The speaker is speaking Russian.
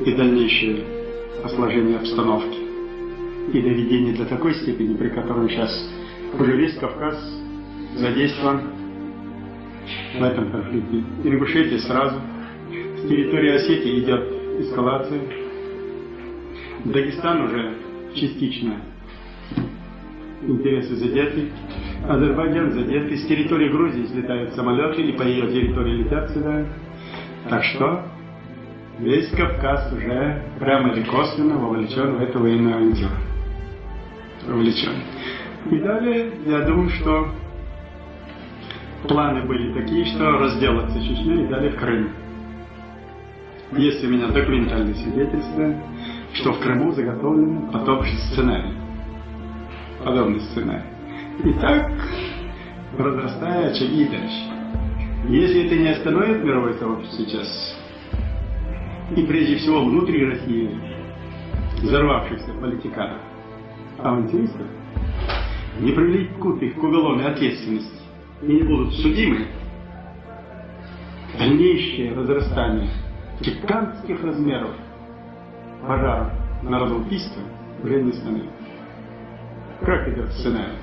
и дальнейшее осложнение обстановки и доведение до такой степени, при которой сейчас уже весь Кавказ задействован в этом конфликте. Ингушетия сразу, с территории Осетии идет эскалация, Дагестан уже частично интересы задеты, Азербайджан задет, с территории Грузии взлетают самолеты и по ее территории летят сюда. Так что весь Кавказ уже прямо или косвенно вовлечен в эту военную авантюру. Вовлечен. И далее, я думаю, что планы были такие, что разделаться Чечней и далее в Крым. Есть у меня документальные свидетельства, что в Крыму заготовлен подобный сценарий. И так, разрастая очаги дальше. Если это не остановит мировое сообщество сейчас, и прежде всего внутри России взорвавшихся политиканов, авантюристов, не привлекут их к уголовной ответственности и не будут судимы, дальнейшее разрастание гигантских размеров пожаров народоубийства уже не остановится. Как идет сценарий?